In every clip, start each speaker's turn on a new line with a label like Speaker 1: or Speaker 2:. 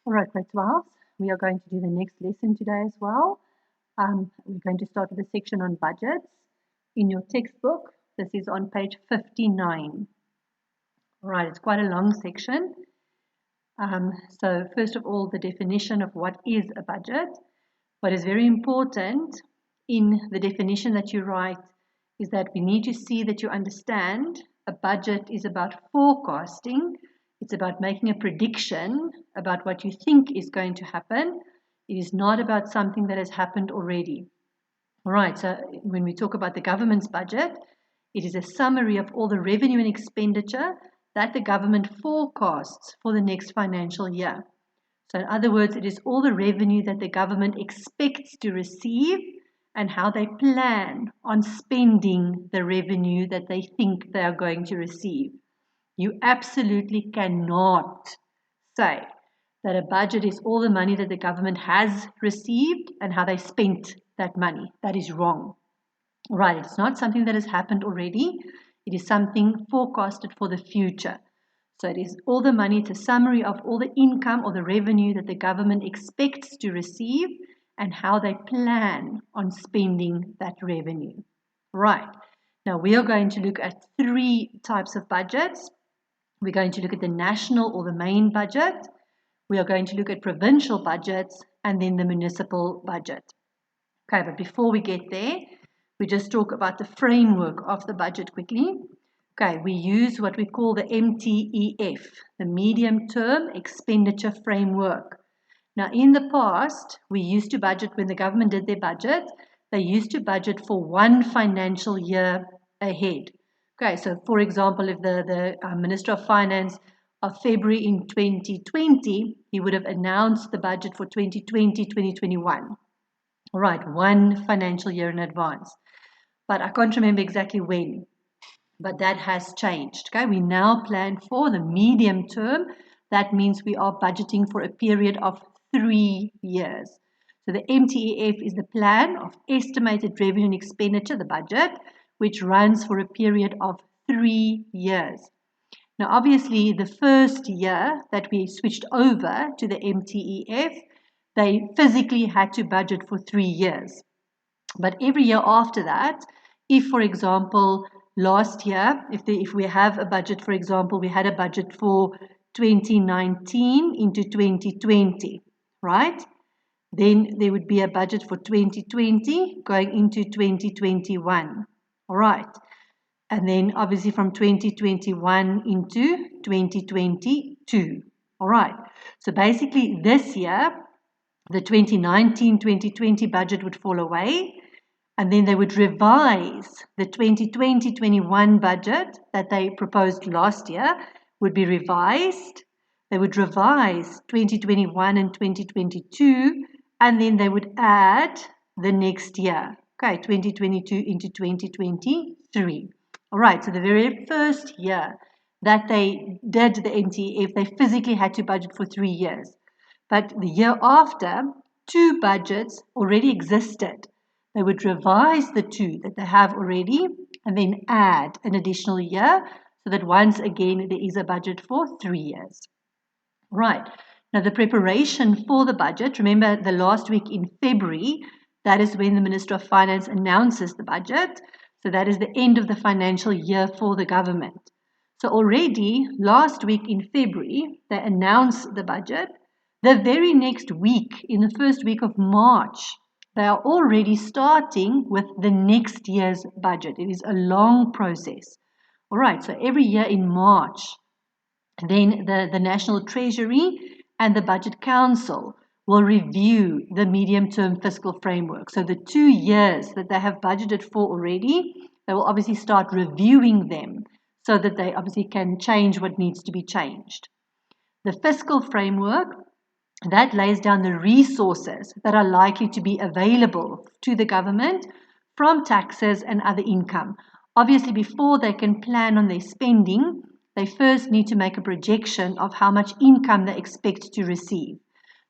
Speaker 1: All right, grade 12, we are going to do the next lesson today as well. We're going to start with a section on budgets. In your textbook, this is on page 59. All right, it's quite a long section. So first of all, the definition of what is a budget. What is very important in the definition that you write is that we need to see that you understand a budget is about forecasting. It's about making a prediction about what you think is going to happen. It is not about something that has happened already. All right, so when we talk about the government's budget, it is a summary of all the revenue and expenditure that the government forecasts for the next financial year. So in other words, it is all the revenue that the government expects to receive and how they plan on spending the revenue that they think they are going to receive. You absolutely cannot say that a budget is all the money that the government has received and how they spent that money. That is wrong. Right, it's not something that has happened already. It is something forecasted for the future. So it is all the money, it's a summary of all the income or the revenue that the government expects to receive and how they plan on spending that revenue. Right, now we are going to look at three types of budgets. We're going to look at the national or the main budget. We are going to look at provincial budgets and then the municipal budget. Okay, but before we get there, we just talk about the framework of the budget quickly. Okay, we use what we call the MTEF, the Medium Term Expenditure Framework. Now, in the past, we used to budget, when the government did their budget, they used to budget for one financial year ahead. Okay, so for example, if the Minister of Finance of February in 2020, he would have announced the budget for 2020-2021. All right, one financial year in advance. But I can't remember exactly when. But that has changed. Okay, we now plan for the medium term. That means we are budgeting for a period of 3 years. So the MTEF is the plan of estimated revenue and expenditure, the budget, which runs for a period of 3 years. Now, obviously, the first year that we switched over to the MTEF, they physically had to budget for 3 years. But every year after that, if, for example, last year, if we have a budget, for example, we had a budget for 2019 into 2020, right? Then there would be a budget for 2020 going into 2021, all right? And then obviously from 2021 into 2022, all right? So basically this year, the 2019-2020 budget would fall away, and then they would revise the 2020-21 budget that they proposed last year would be revised. They would revise 2021 and 2022, and then they would add the next year, okay, 2022 into 2023. All right, so the very first year that they did the MTEF, they physically had to budget for 3 years. But the year after, 2 budgets already existed. They would revise the 2 that they have already and then add an additional year so that once again there is a budget for 3 years. Right. Now the preparation for the budget, remember the last week in February, that is when the Minister of Finance announces the budget. So that is the end of the financial year for the government. So already last week in February, they announced the budget. The very next week, in the first week of March, they are already starting with the next year's budget. It is a long process. All right, so every year in March, then the National Treasury and the Budget Council will review the medium-term fiscal framework. So the 2 years that they have budgeted for already, they will obviously start reviewing them so that they obviously can change what needs to be changed. The fiscal framework, that lays down the resources that are likely to be available to the government from taxes and other income. Obviously, before they can plan on their spending, they first need to make a projection of how much income they expect to receive.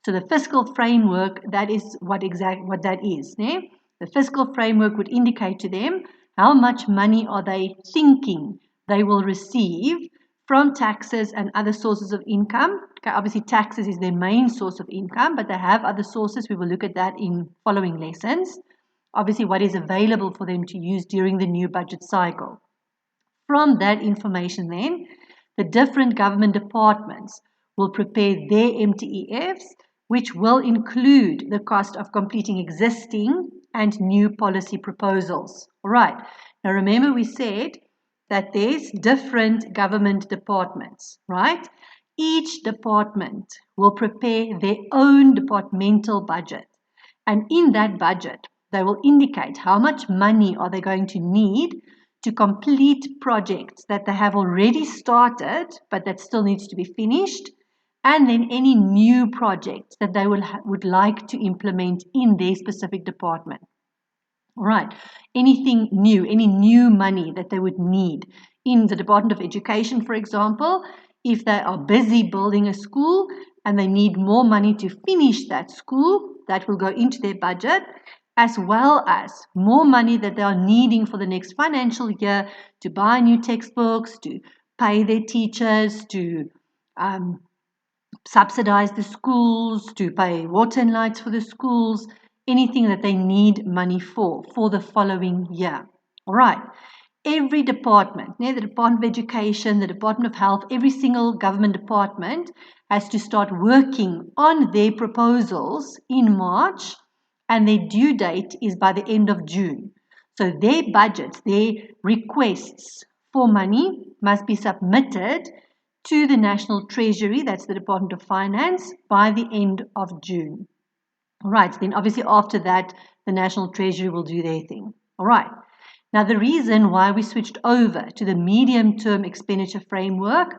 Speaker 1: So the fiscal framework, that is what that is. Ne? The fiscal framework would indicate to them how much money are they thinking they will receive from taxes and other sources of income Okay, obviously taxes is their main source of income, but they have other sources. We will look at that in following lessons. Obviously, what is available for them to use during the new budget cycle. From that information then, the different government departments will prepare their MTEFs, which will include the cost of completing existing and new policy proposals. All right. Now remember we said that there's different government departments, right? Each department will prepare their own departmental budget. And in that budget, they will indicate how much money are they going to need to complete projects that they have already started, but that still needs to be finished, and then any new projects that they would like to implement in their specific department. All right, anything new, any new money that they would need in the Department of Education, for example, if they are busy building a school and they need more money to finish that school, that will go into their budget, as well as more money that they are needing for the next financial year to buy new textbooks, to pay their teachers, to subsidize the schools, to pay water and lights for the schools, anything that they need money for the following year. All right. Every department, the Department of Education, the Department of Health, every single government department has to start working on their proposals in March, and their due date is by the end of June. So their budgets, their requests for money must be submitted to the National Treasury, that's the Department of Finance, by the end of June. All right, then obviously after that, the National Treasury will do their thing. All right. Now, the reason why we switched over to the medium-term expenditure framework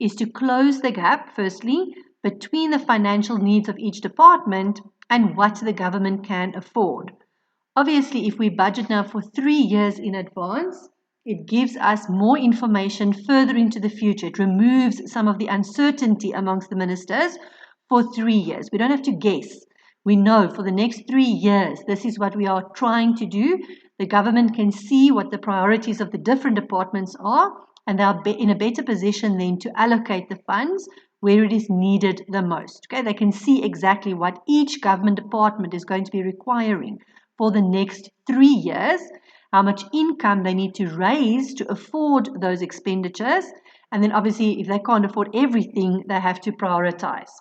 Speaker 1: is to close the gap, firstly, between the financial needs of each department and what the government can afford. Obviously, if we budget now for 3 years in advance, it gives us more information further into the future. It removes some of the uncertainty amongst the ministers for 3 years. We don't have to guess. We know for the next 3 years, this is what we are trying to do. The government can see what the priorities of the different departments are, and they are in a better position then to allocate the funds where it is needed the most. Okay, they can see exactly what each government department is going to be requiring for the next 3 years, how much income they need to raise to afford those expenditures, and then obviously if they can't afford everything, they have to prioritize.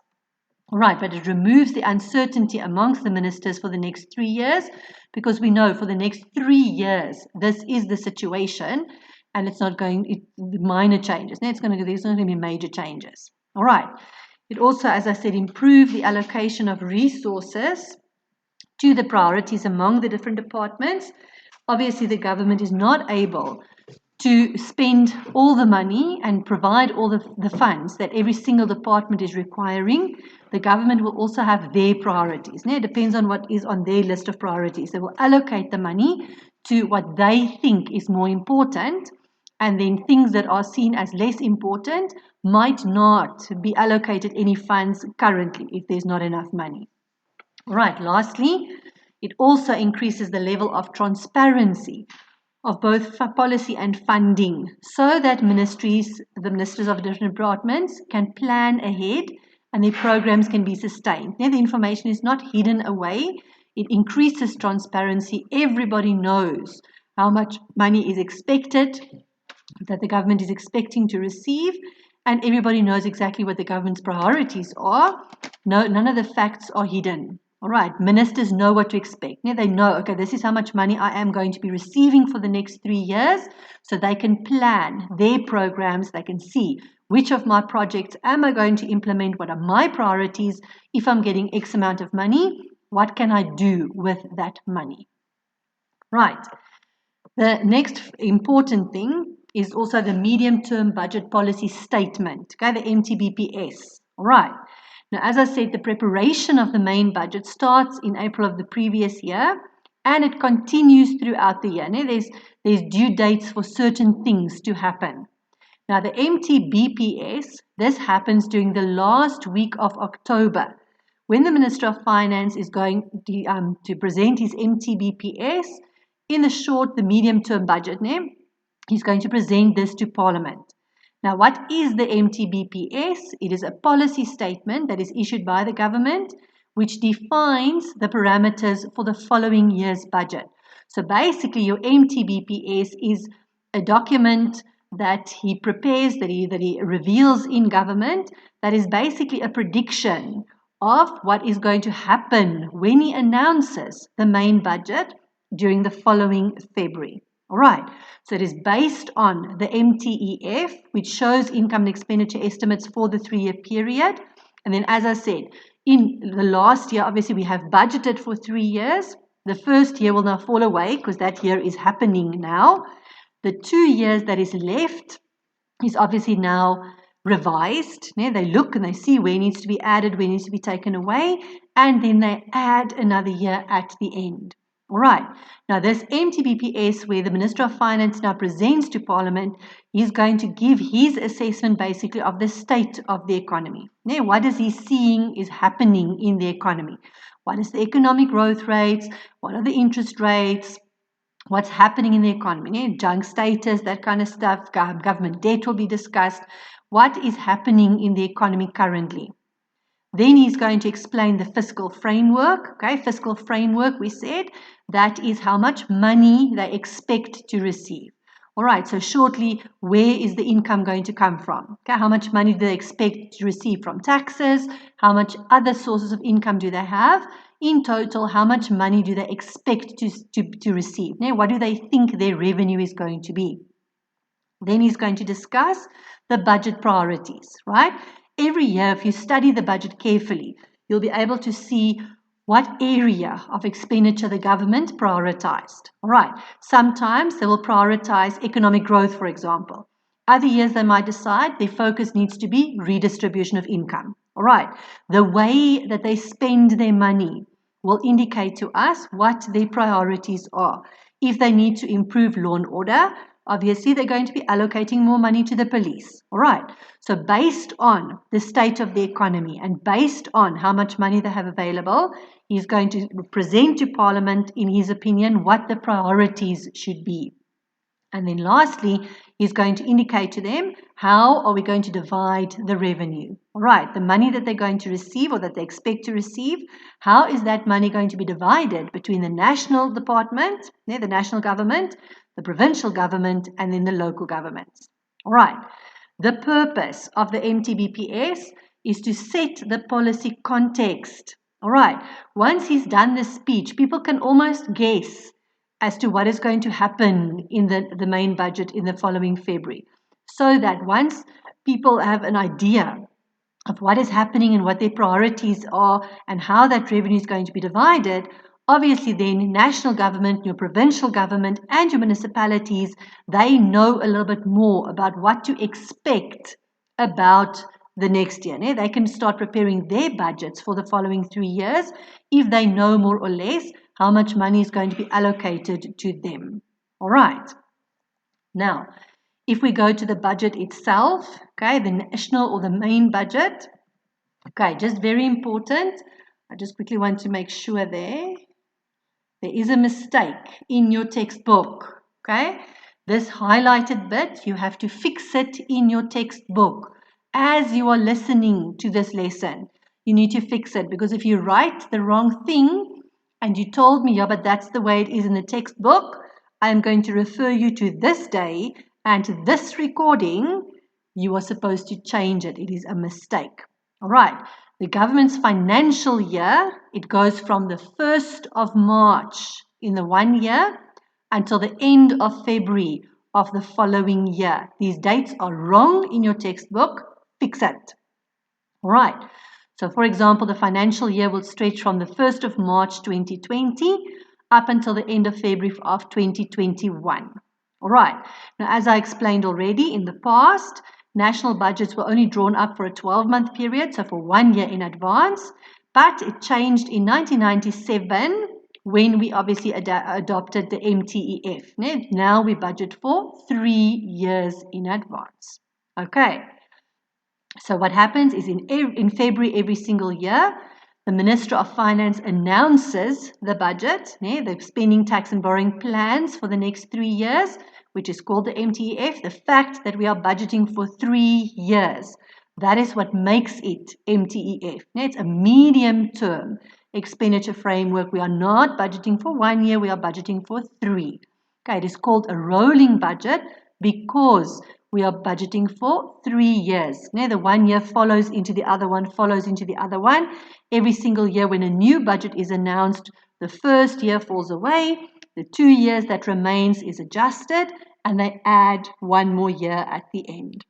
Speaker 1: All right, but it removes the uncertainty amongst the ministers for the next 3 years, because we know for the next 3 years, this is the situation, and it's not going, minor changes. There's not going to be major changes. All right. It also, as I said, improves the allocation of resources to the priorities among the different departments. Obviously, the government is not able to spend all the money and provide all the funds that every single department is requiring. The government will also have their priorities. It depends on what is on their list of priorities. They will allocate the money to what they think is more important, and then things that are seen as less important might not be allocated any funds currently if there's not enough money. All right, lastly, it also increases the level of transparency of both policy and funding, so that the ministers of different departments can plan ahead and their programs can be sustained. Now, the information is not hidden away. It increases transparency. Everybody knows how much money is expected, that the government is expecting to receive, and everybody knows exactly what the government's priorities are. No, none of the facts are hidden. All right, ministers know what to expect. They know, okay, this is how much money I am going to be receiving for the next 3 years, so they can plan their programs. They can see which of my projects am I going to implement, what are my priorities. If I'm getting X amount of money, what can I do with that money? Right. The next important thing is also the medium-term budget policy statement, okay, the MTBPS. All right. Now, as I said, the preparation of the main budget starts in April of the previous year, and it continues throughout the year. Now, there's due dates for certain things to happen. Now, the MTBPS, this happens during the last week of October, when the Minister of Finance is going to present his MTBPS. In the medium-term budget, he's going to present this to Parliament. Now, what is the MTBPS? It is a policy statement that is issued by the government which defines the parameters for the following year's budget. So basically, your MTBPS is a document that he prepares, that he reveals in government, that is basically a prediction of what is going to happen when he announces the main budget during the following February. All right, so it is based on the MTEF, which shows income and expenditure estimates for the 3-year period. And then, as I said, in the last year, obviously, we have budgeted for 3 years. The first year will now fall away because that year is happening now. The 2 years that is left is obviously now revised. They look and they see where needs to be added, where needs to be taken away, and then they add another year at the end. All right, now this MTBPS, where the Minister of Finance now presents to Parliament, he's going to give his assessment basically of the state of the economy. Now, what is he seeing is happening in the economy? What is the economic growth rates? What are the interest rates? What's happening in the economy? Junk status, that kind of stuff. Government debt will be discussed. What is happening in the economy currently? Then he's going to explain the fiscal framework. Okay, fiscal framework, we said, that is how much money they expect to receive. All right, so shortly, where is the income going to come from? Okay, how much money do they expect to receive from taxes? How much other sources of income do they have? In total, how much money do they expect to receive? Now, what do they think their revenue is going to be? Then he's going to discuss the budget priorities, right? Every year, if you study the budget carefully, you'll be able to see what area of expenditure the government prioritized. All right, sometimes they will prioritize economic growth, for example. Other years, they might decide their focus needs to be redistribution of income. All right, the way that they spend their money will indicate to us what their priorities are. If they need to improve law and order, obviously they're going to be allocating more money to the police. All right, so based on the state of the economy and based on how much money they have available, he's going to present to Parliament, in his opinion, what the priorities should be. And then lastly, he's going to indicate to them how are we going to divide the revenue. All right, the money that they're going to receive or that they expect to receive, how is that money going to be divided between the national department, the national government, the provincial government, and then the local governments. All right, the purpose of the MTBPS is to set the policy context. All right, once he's done this speech, people can almost guess as to what is going to happen in the main budget in the following February. So that once people have an idea of what is happening and what their priorities are and how that revenue is going to be divided, obviously then national government, your provincial government and your municipalities, they know a little bit more about what to expect about the next year. They can start preparing their budgets for the following 3 years if they know more or less how much money is going to be allocated to them. All right. Now, if we go to the budget itself, okay, the national or the main budget, okay, just very important. I just quickly want to make sure there is a mistake in your textbook, okay? This highlighted bit, you have to fix it in your textbook as you are listening to this lesson. You need to fix it because if you write the wrong thing, and you told me, yeah, but that's the way it is in the textbook, I'm going to refer you to this day and this recording, you are supposed to change it. It is a mistake. All right. The government's financial year, it goes from the 1st of March in the 1 year until the end of February of the following year. These dates are wrong in your textbook. Fix it. All right. So, for example, the financial year will stretch from the 1st of March 2020 up until the end of February of 2021. All right. Now, as I explained already in the past, national budgets were only drawn up for a 12-month period, so for 1 year in advance. But it changed in 1997 when we obviously adopted the MTEF. Now we budget for 3 years in advance. Okay. So what happens is in February every single year, the Minister of Finance announces the budget, the spending, tax and borrowing plans for the next 3 years, which is called the MTEF, the fact that we are budgeting for 3 years. That is what makes it MTEF. It's a medium-term expenditure framework. We are not budgeting for 1 year, we are budgeting for 3. Okay, it is called a rolling budget because we are budgeting for 3 years. Now, the 1 year follows into the other one, follows into the other one. Every single year when a new budget is announced, the first year falls away, the 2 years that remains is adjusted, and they add 1 more year at the end.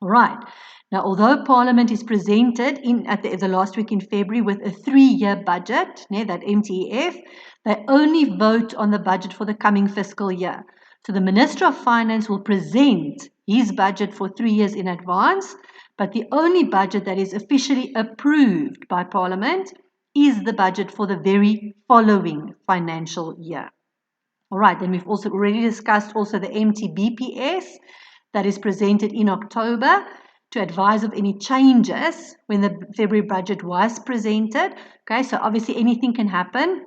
Speaker 1: All right. Now, although Parliament is presented at the last week in February with a 3-year budget, that MTEF, they only vote on the budget for the coming fiscal year. So the Minister of Finance will present his budget for 3 years in advance, but the only budget that is officially approved by Parliament is the budget for the very following financial year. All right, then we've also already discussed also the MTBPS that is presented in October to advise of any changes when the February budget was presented. Okay, so obviously anything can happen.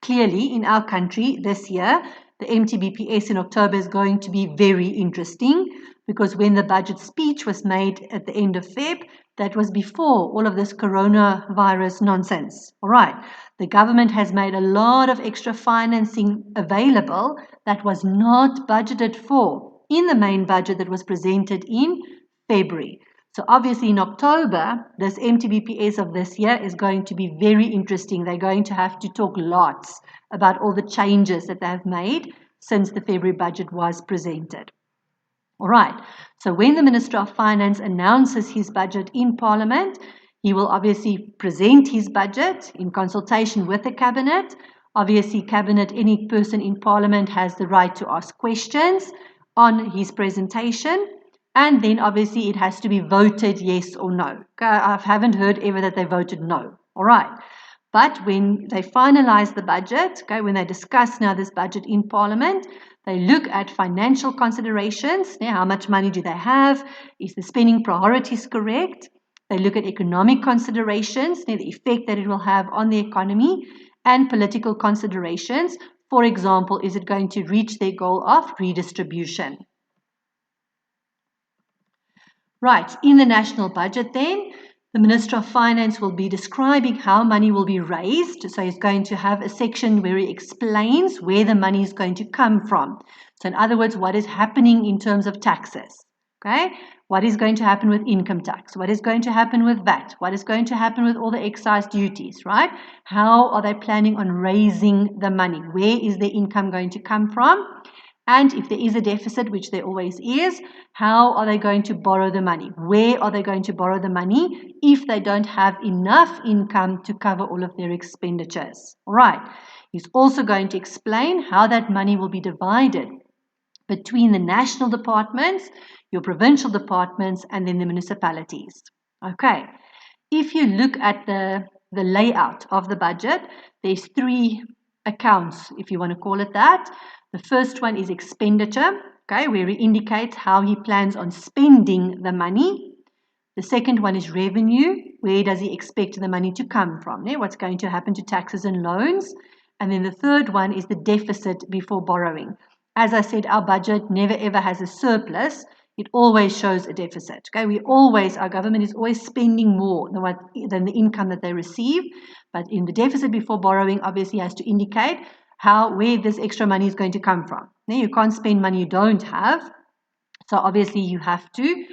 Speaker 1: Clearly, in our country this year, the MTBPS in October is going to be very interesting because when the budget speech was made at the end of Feb, that was before all of this coronavirus nonsense. All right, the government has made a lot of extra financing available that was not budgeted for in the main budget that was presented in February. So obviously in October, this MTBPS of this year is going to be very interesting. They're going to have to talk lots about all the changes that they have made since the February budget was presented. All right, so when the Minister of Finance announces his budget in Parliament, he will obviously present his budget in consultation with the Cabinet. Obviously, Cabinet, any person in Parliament has the right to ask questions on his presentation. And then obviously it has to be voted yes or no. I haven't heard ever that they voted no. All right. But when they finalize the budget, when they discuss now this budget in Parliament, they look at financial considerations. How much money do they have? Is the spending priorities correct? They look at economic considerations, the effect that it will have on the economy, and political considerations. For example, is it going to reach their goal of redistribution? Right, in the national budget then, the Minister of Finance will be describing how money will be raised. So he's going to have a section where he explains where the money is going to come from. So in other words, what is happening in terms of taxes. Okay, what is going to happen with income tax? What is going to happen with VAT? What is going to happen with all the excise duties, right? How are they planning on raising the money? Where is the income going to come from? And if there is a deficit, which there always is, how are they going to borrow the money? Where are they going to borrow the money if they don't have enough income to cover all of their expenditures? All right. He's also going to explain how that money will be divided between the national departments, your provincial departments, and then the municipalities. Okay. If you look at the layout of the budget, there's 3 accounts, if you want to call it that. The first one is expenditure, okay, where he indicates how he plans on spending the money. The second one is revenue. Where does he expect the money to come from? What's going to happen to taxes and loans? And then the third one is the deficit before borrowing. As I said, our budget never ever has a surplus. It always shows a deficit. Okay, our government is always spending more than the income that they receive. But in the deficit before borrowing, obviously has to indicate where this extra money is going to come from. Now, you can't spend money you don't have. So obviously you have to,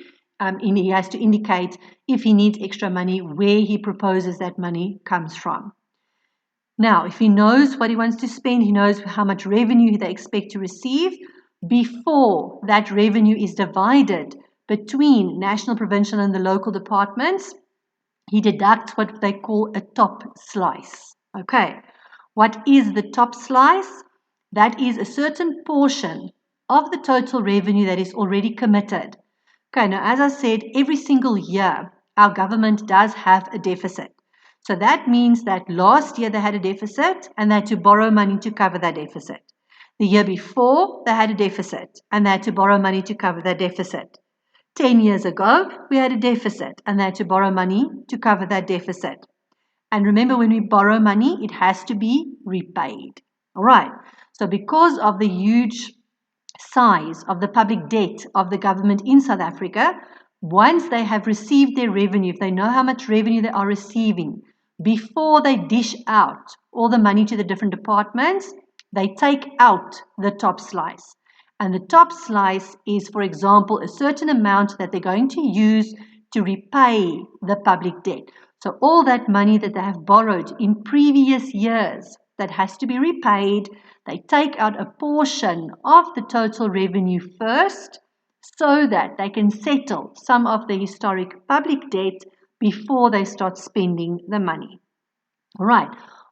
Speaker 1: he has to indicate if he needs extra money, where he proposes that money comes from. Now, if he knows what he wants to spend, he knows how much revenue they expect to receive. Before that revenue is divided between national, provincial, and the local departments, he deducts what they call a top slice. Okay. What is the top slice? That is a certain portion of the total revenue that is already committed. Okay, now as I said, every single year our government does have a deficit. So that means that last year they had a deficit and they had to borrow money to cover that deficit. The year before they had a deficit and they had to borrow money to cover that deficit. 10 years ago we had a deficit and they had to borrow money to cover that deficit. And remember, when we borrow money, it has to be repaid. All right. So because of the huge size of the public debt of the government in South Africa, once they have received their revenue, if they know how much revenue they are receiving, before they dish out all the money to the different departments, they take out the top slice. And the top slice is, for example, a certain amount that they're going to use to repay the public debt. So all that money that they have borrowed in previous years that has to be repaid, they take out a portion of the total revenue first so that they can settle some of the historic public debt before they start spending the money. All right,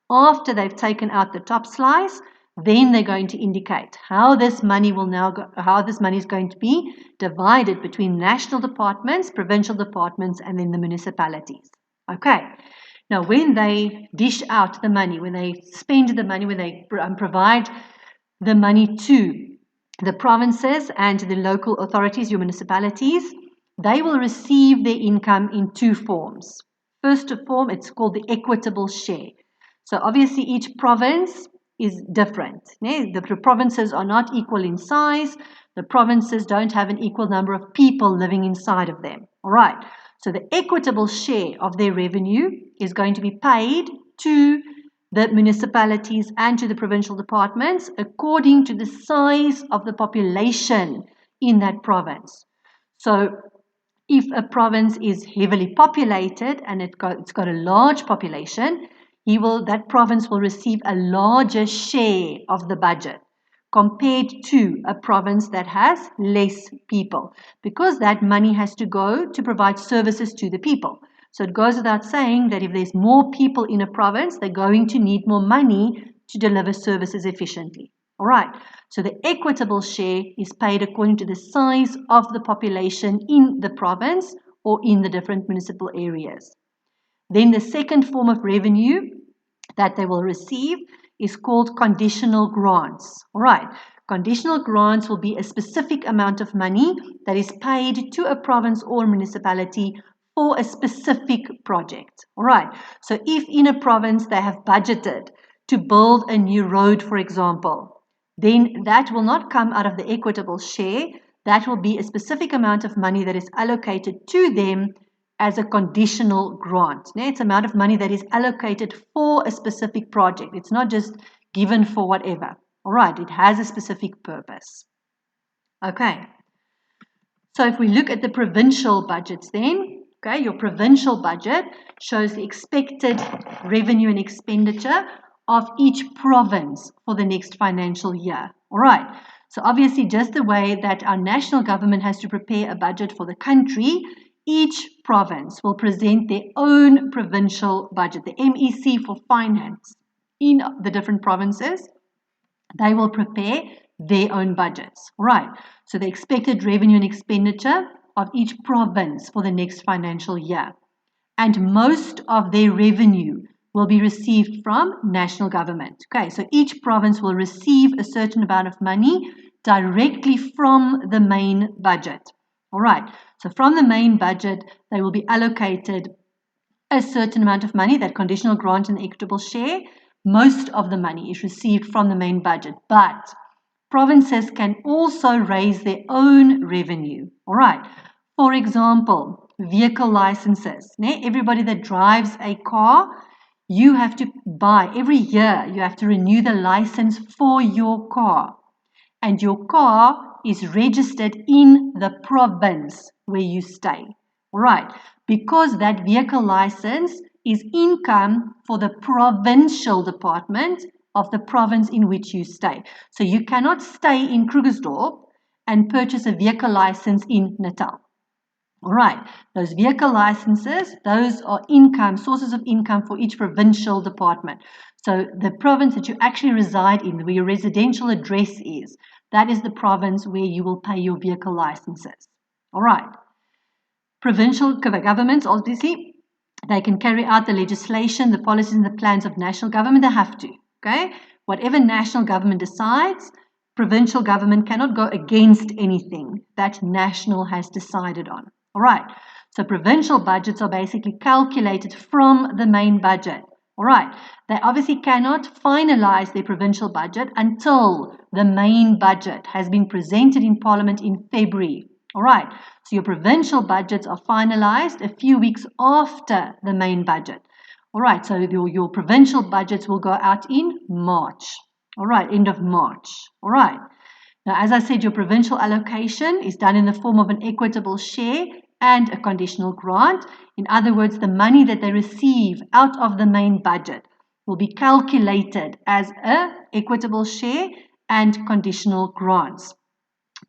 Speaker 1: after they've taken out the top slice, then they're going to indicate how this money will now go, how this money is going to be divided between national departments, provincial departments, and then the municipalities. Okay, now when they dish out the money, when they spend the money, when they provide the money to the provinces and the local authorities, your municipalities, they will receive their income in two forms. First form, it's called the equitable share. So obviously each province is different. The provinces are not equal in size. The provinces don't have an equal number of people living inside of them. All right. So the equitable share of their revenue is going to be paid to the municipalities and to the provincial departments according to the size of the population in that province. So if a province is heavily populated and it's got a large population, that province will receive a larger share of the budget compared to a province that has less people, because that money has to go to provide services to the people. So it goes without saying that if there's more people in a province, they're going to need more money to deliver services efficiently. All right, so the equitable share is paid according to the size of the population in the province or in the different municipal areas. Then the second form of revenue that they will receive is called conditional grants. All right, conditional grants will be a specific amount of money that is paid to a province or municipality for a specific project. All right, so if in a province they have budgeted to build a new road, for example, then that will not come out of the equitable share. That will be a specific amount of money that is allocated to them as a conditional grant. It's an amount of money that is allocated for a specific project. It's not just given for whatever. All right, it has a specific purpose. Okay, so if we look at the provincial budgets then, okay, your provincial budget shows the expected revenue and expenditure of each province for the next financial year. All right, so obviously just the way that our national government has to prepare a budget for the country, each province will present their own provincial budget, the MEC for finance in the different provinces. They will prepare their own budgets. Right. So the expected revenue and expenditure of each province for the next financial year. And most of their revenue will be received from national government. Okay, so each province will receive a certain amount of money directly from the main budget. All right, so from the main budget, they will be allocated a certain amount of money, that conditional grant and equitable share. Most of the money is received from the main budget, but provinces can also raise their own revenue. All right, for example, vehicle licenses. Everybody that drives a car, you have to buy, every year you have to renew the license for your car. And your car is registered in the province where you stay. All right, because that vehicle license is income for the provincial department of the province in which you stay. So you cannot stay in Krugersdorp and purchase a vehicle license in Natal. All right, those vehicle licenses, those are income, sources of income for each provincial department. So the province that you actually reside in, where your residential address is, that is the province where you will pay your vehicle licenses. All right. Provincial governments, obviously, they can carry out the legislation, the policies and the plans of national government. They have to. Okay. Whatever national government decides, provincial government cannot go against anything that national has decided on. All right. So provincial budgets are basically calculated from the main budget All right, they obviously cannot finalize their provincial budget until the main budget has been presented in Parliament in February. All right, so your provincial budgets are finalized a few weeks after the main budget. All right, so your provincial budgets will go out in March. All right, end of March. All right. Now, as I said, your provincial allocation is done in the form of an equitable share and a conditional grant. In other words, the money that they receive out of the main budget will be calculated as an equitable share and conditional grants.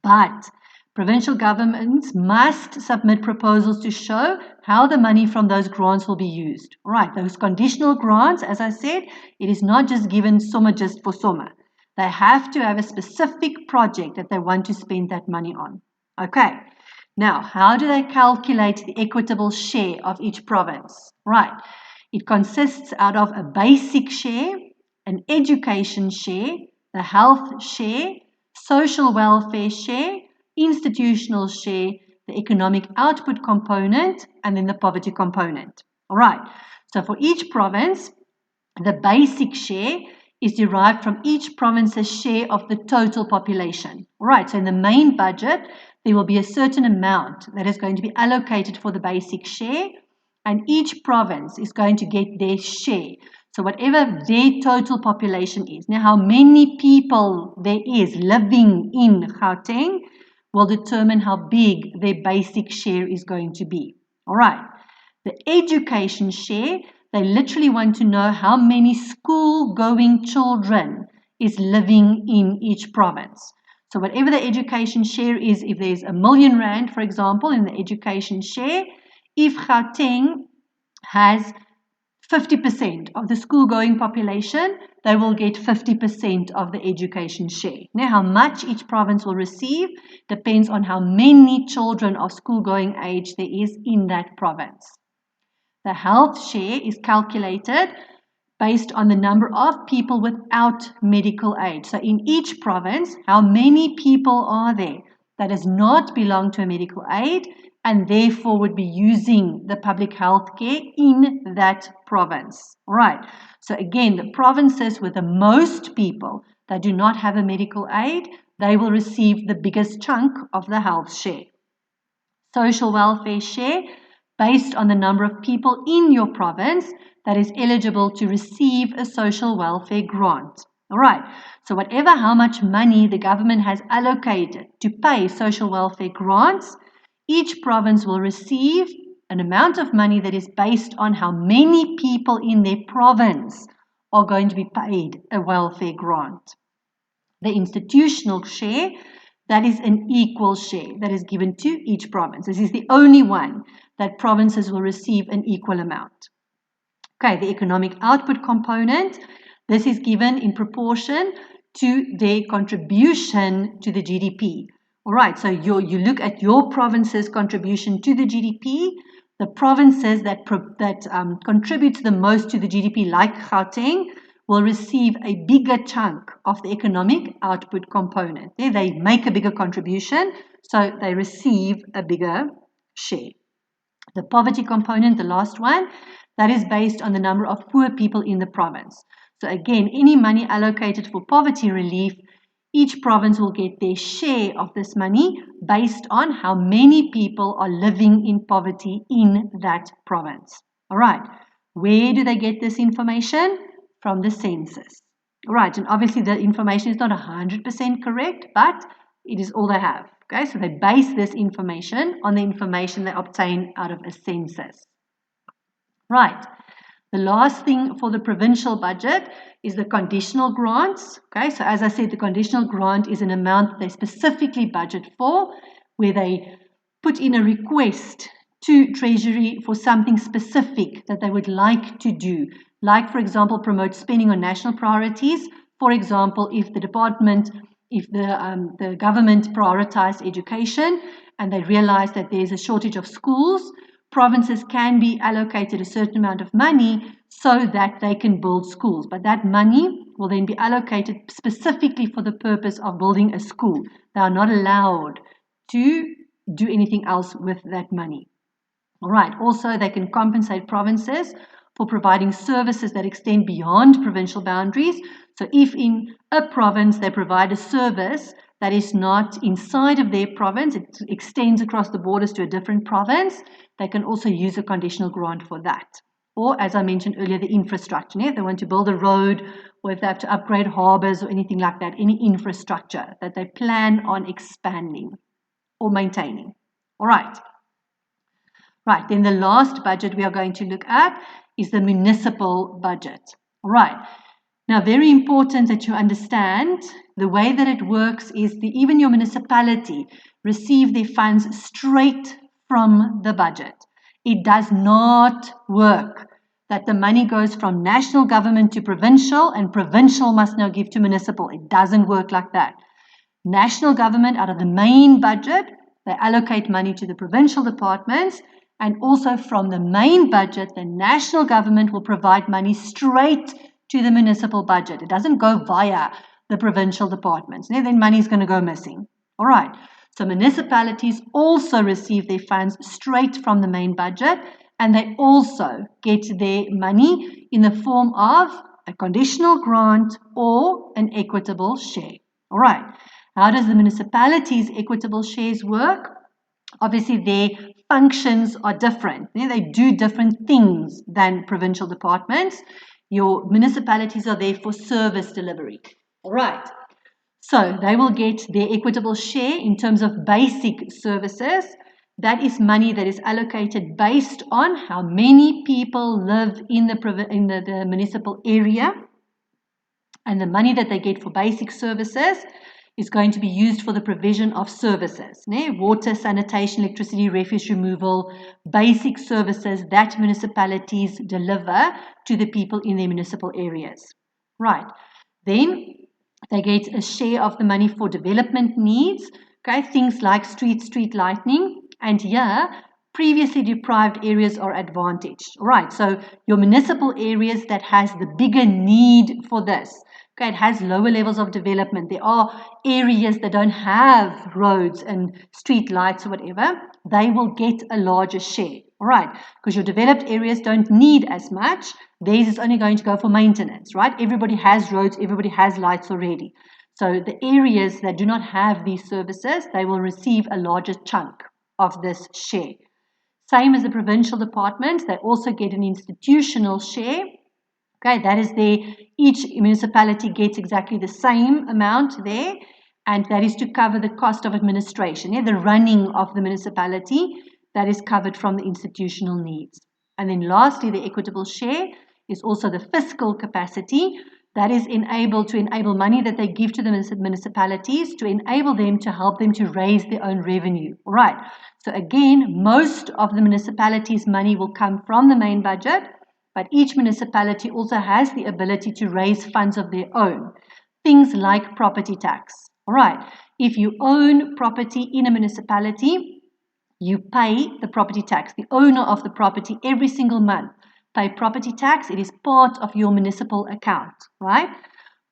Speaker 1: But provincial governments must submit proposals to show how the money from those grants will be used. All right, those conditional grants, as I said, it is not just given summa just for summa. They have to have a specific project that they want to spend that money on. Okay, now how do they calculate the equitable share of each province? Right, it consists out of a basic share, an education share, the health share, social welfare share, institutional share, the economic output component, and then the poverty component. All right, so for each province, the basic share is derived from each province's share of the total population. All right, so in the main budget, there will be a certain amount that is going to be allocated for the basic share, and each province is going to get their share. So whatever their total population is. Now, how many people there is living in Gauteng will determine how big their basic share is going to be. All right, the education share, they literally want to know how many school-going children is living in each province. So whatever the education share is, if there's R1 million, for example, in the education share, if Gauteng has 50% of the school-going population, they will get 50% of the education share. Now, how much each province will receive depends on how many children of school-going age there is in that province. The health share is calculated based on the number of people without medical aid. So in each province, how many people are there that does not belong to a medical aid and therefore would be using the public health care in that province. All right. So again, the provinces with the most people that do not have a medical aid, they will receive the biggest chunk of the health share. Social welfare share, based on the number of people in your province that is eligible to receive a social welfare grant. All right, so how much money the government has allocated to pay social welfare grants, each province will receive an amount of money that is based on how many people in their province are going to be paid a welfare grant. The institutional share, that is an equal share that is given to each province. This is the only one that provinces will receive an equal amount. Okay, the economic output component, this is given in proportion to their contribution to the GDP. All right, so you look at your province's contribution to the GDP, the provinces that contribute the most to the GDP, like Gauteng, will receive a bigger chunk of the economic output component. They make a bigger contribution, so they receive a bigger share. The poverty component, the last one, that is based on the number of poor people in the province. So again, any money allocated for poverty relief, each province will get their share of this money based on how many people are living in poverty in that province. All right, where do they get this information? From the census. All right, and obviously the information is not 100% correct, but it is all they have. Okay, so they base this information on the information they obtain out of a census. Right, the last thing for the provincial budget is the conditional grants. Okay, so as I said, the conditional grant is an amount they specifically budget for, where they put in a request to Treasury for something specific that they would like to do. Like, for example, promote spending on national priorities. For example, if the government prioritized education and they realize that there's a shortage of schools, provinces can be allocated a certain amount of money so that they can build schools. But that money will then be allocated specifically for the purpose of building a school. They are not allowed to do anything else with that money. All right, also they can compensate provinces for providing services that extend beyond provincial boundaries. So if in a province they provide a service that is not inside of their province, it extends across the borders to a different province, they can also use a conditional grant for that. Or, as I mentioned earlier, the infrastructure. If they want to build a road, or if they have to upgrade harbours or anything like that, any infrastructure that they plan on expanding or maintaining. All right. Right, then the last budget we are going to look at is the municipal budget. All right. Now, very important that you understand the way that it works is even your municipality receive their funds straight from the budget. It does not work that the money goes from national government to provincial and provincial must now give to municipal. It doesn't work like that. National government, out of the main budget, they allocate money to the provincial departments, and also from the main budget, the national government will provide money straight to the municipal budget. It doesn't go via the provincial departments. Then money is going to go missing. All right. So municipalities also receive their funds straight from the main budget, and they also get their money in the form of a conditional grant or an equitable share. All right. How does the municipalities' equitable shares work? Obviously, their functions are different. They do different things than provincial departments. Your municipalities are there for service delivery. All right. So they will get their equitable share in terms of basic services. That is money that is allocated based on how many people live in the municipal area. And the money that they get for basic services is going to be used for the provision of services. Water, sanitation, electricity, refuse removal, basic services that municipalities deliver to the people in their municipal areas. Right. Then they get a share of the money for development needs, okay, things like street lighting, and here, previously deprived areas are advantaged. All right, so your municipal areas that has the bigger need for this, okay, it has lower levels of development. There are areas that don't have roads and street lights or whatever, they will get a larger share. All right, because your developed areas don't need as much. Theirs is only going to go for maintenance, right? Everybody has roads, everybody has lights already. So the areas that do not have these services, they will receive a larger chunk of this share. Same as the provincial departments, they also get an institutional share. Okay, that is there. Each municipality gets exactly the same amount there, and that is to cover the cost of administration, the running of the municipality. That is covered from the institutional needs. And then lastly, the equitable share is also the fiscal capacity that is to enable money that they give to the municipalities to enable them to help them to raise their own revenue. All right. So again, most of the municipalities' money will come from the main budget, but each municipality also has the ability to raise funds of their own. Things like property tax. All right. If you own property in a municipality, you pay the property tax. The owner of the property every single month pay property tax. It is part of your municipal account, right?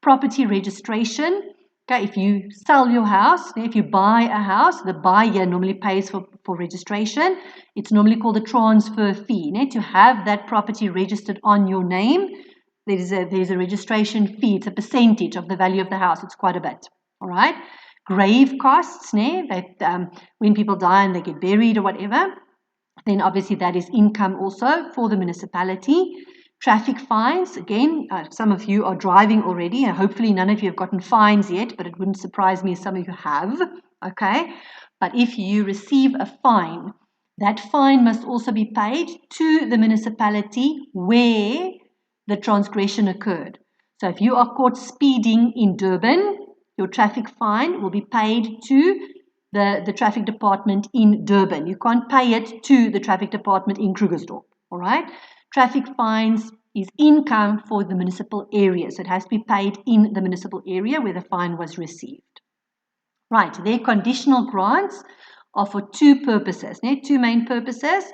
Speaker 1: Property registration. Okay, if you sell your house, if you buy a house, the buyer normally pays for registration. It's normally called a transfer fee. To have that property registered on your name, there's a registration fee. It's a percentage of the value of the house. It's quite a bit, all right? Grave costs, when people die and they get buried or whatever, then obviously that is income also for the municipality. Traffic fines, again, some of you are driving already, and hopefully none of you have gotten fines yet, but it wouldn't surprise me if some of you have, okay? But if you receive a fine, that fine must also be paid to the municipality where the transgression occurred. So if you are caught speeding in Durban, your traffic fine will be paid to the traffic department in Durban. You can't pay it to the traffic department in Krugersdorp, all right? Traffic fines is income for the municipal area, so it has to be paid in the municipal area where the fine was received. Right, their conditional grants are for two purposes, two main purposes,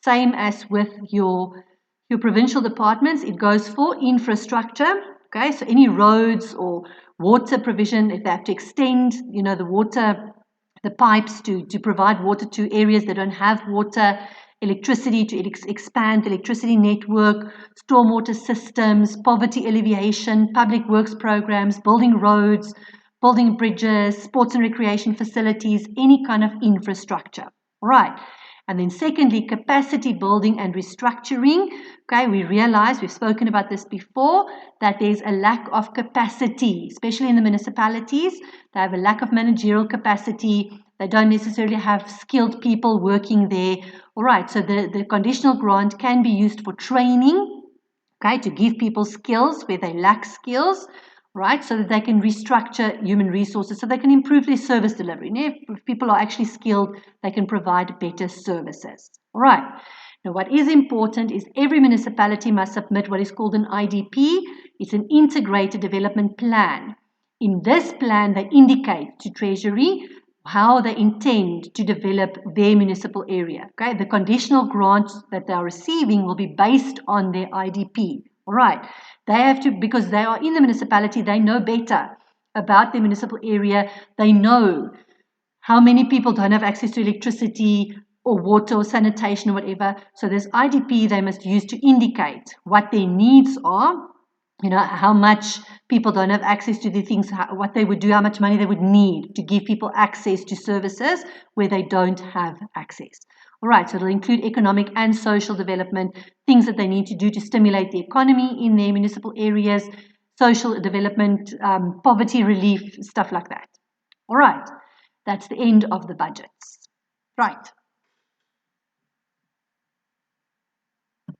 Speaker 1: same as with your provincial departments. It goes for infrastructure, okay, so any roads or water provision, if they have to extend, the water, the pipes to provide water to areas that don't have water, electricity to expand the electricity network, stormwater systems, poverty alleviation, public works programs, building roads, building bridges, sports and recreation facilities, any kind of infrastructure. All right. And then secondly, capacity building and restructuring. Okay, we realize, we've spoken about this before, that there's a lack of capacity, especially in the municipalities. They have a lack of managerial capacity. They don't necessarily have skilled people working there. All right, so the conditional grant can be used for training, okay, to give people skills where they lack skills, right, so that they can restructure human resources, so they can improve their service delivery. And if people are actually skilled, they can provide better services. All right. Now, what is important is every municipality must submit what is called an IDP. It's an integrated development plan. In this plan, they indicate to Treasury how they intend to develop their municipal area. Okay, the conditional grants that they are receiving will be based on their IDP. All right, they have to, because they are in the municipality, they know better about their municipal area. They know how many people don't have access to electricity or water or sanitation or whatever. So this IDP they must use to indicate what their needs are. You know, how much people don't have access to the things, what they would do, how much money they would need to give people access to services where they don't have access. All right, so it'll include economic and social development, things that they need to do to stimulate the economy in their municipal areas, social development, poverty relief, stuff like that. All right, that's the end of the budgets. Right.